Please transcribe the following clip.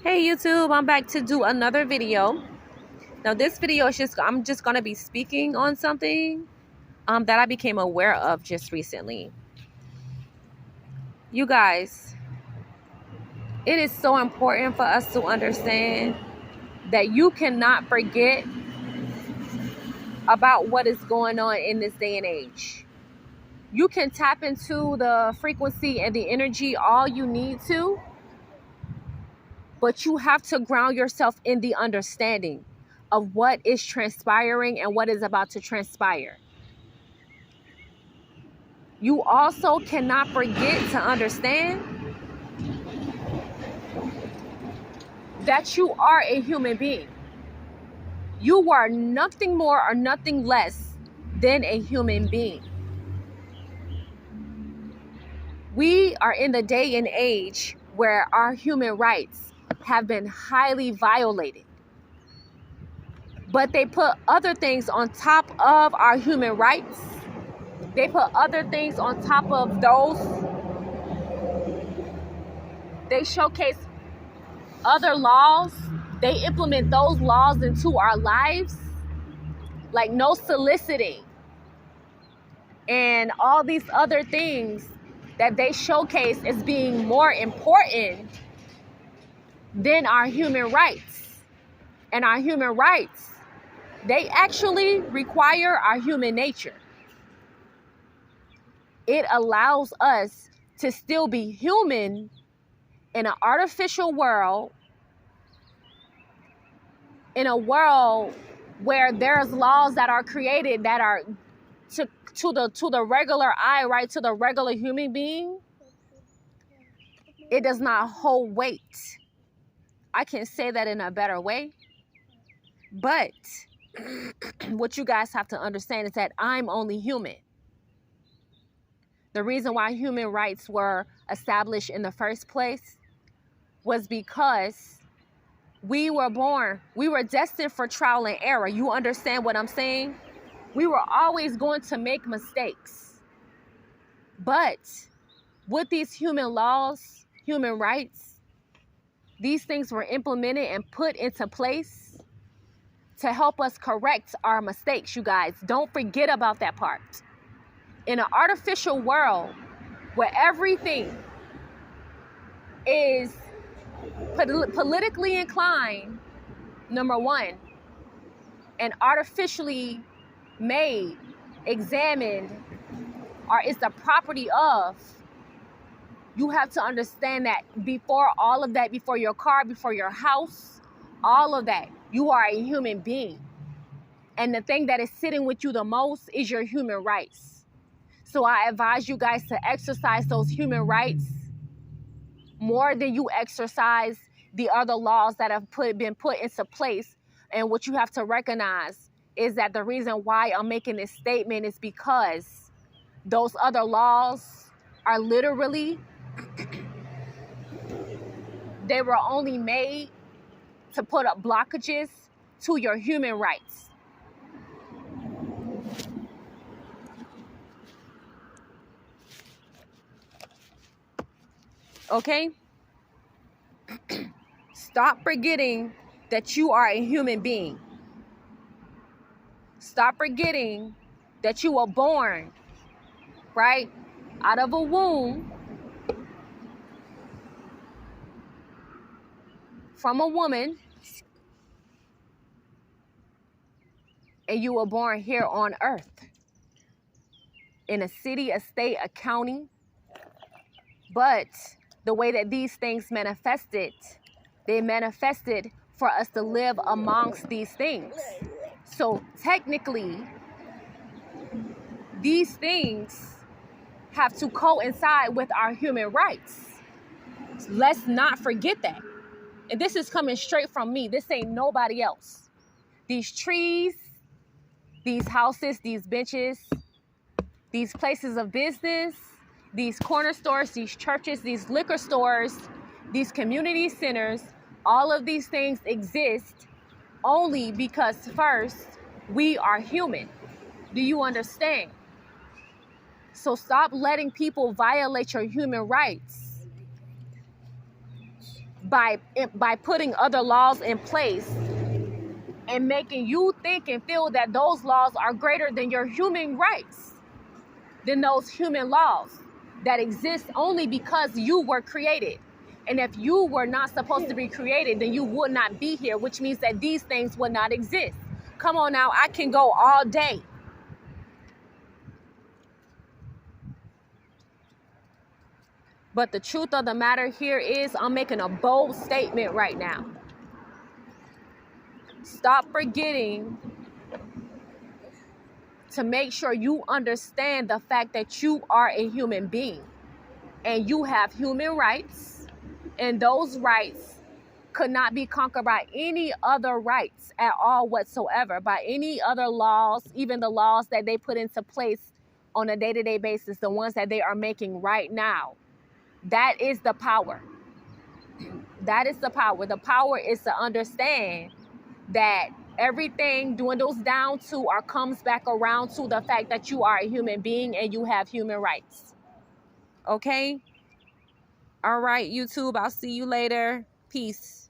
Hey YouTube, I'm back to do another video. Now this video is I'm just gonna be speaking on something that I became aware of just recently. You guys, it is so important for us to understand that you cannot forget about what is going on in this day and age. You can tap into the frequency and the energy all you need to, but you have to ground yourself in the understanding of what is transpiring and what is about to transpire. You also cannot forget to understand that you are a human being. You are nothing more or nothing less than a human being. We are in the day and age where our human rights have been highly violated. But they put other things on top of our human rights. They put other things on top of those. They showcase other laws. They implement those laws into our lives, like no soliciting and all these other things that they showcase as being more important than our human rights. And our human rights, they actually require our human nature. It allows us to still be human in an artificial world, in a world where there's laws that are created that are to the regular eye, right, to the regular human being, it does not hold weight. I can say that in a better way. But what you guys have to understand is that I'm only human. The reason why human rights were established in the first place was because we were destined for trial and error. You understand what I'm saying? We were always going to make mistakes. But with these human laws, human rights, these things were implemented and put into place to help us correct our mistakes, you guys. Don't forget about that part. In an artificial world where everything is politically inclined, number one, and artificially made, examined, or is the property of, you have to understand that before all of that, before your car, before your house, all of that, you are a human being. And the thing that is sitting with you the most is your human rights. So I advise you guys to exercise those human rights more than you exercise the other laws that have been put into place. And what you have to recognize is that the reason why I'm making this statement is because those other laws are literally, they were only made to put up blockages to your human rights. Okay? Stop forgetting that you are a human being. Stop forgetting that you were born, right, out of a womb from a woman, and you were born here on earth in a city, a state, a county. But the way that these things manifested, they manifested for us to live amongst these things. So technically, these things have to coincide with our human rights. Let's not forget that. And this is coming straight from me. This ain't nobody else. These trees, these houses, these benches, these places of business, these corner stores, these churches, these liquor stores, these community centers, all of these things exist only because first, we are human. Do you understand? So stop letting people violate your human rights. by putting other laws in place and making you think and feel that those laws are greater than your human rights, than those human laws that exist only because you were created. And if you were not supposed to be created, then you would not be here, which means that these things would not exist. Come on now, I can go all day. But the truth of the matter here is I'm making a bold statement right now. Stop forgetting to make sure you understand the fact that you are a human being and you have human rights, and those rights could not be conquered by any other rights at all whatsoever, by any other laws, even the laws that they put into place on a day-to-day basis, the ones that they are making right now. That is the power. That is the power. The power is to understand that everything dwindles down to or comes back around to the fact that you are a human being and you have human rights. Okay? All right, YouTube, I'll see you later. Peace.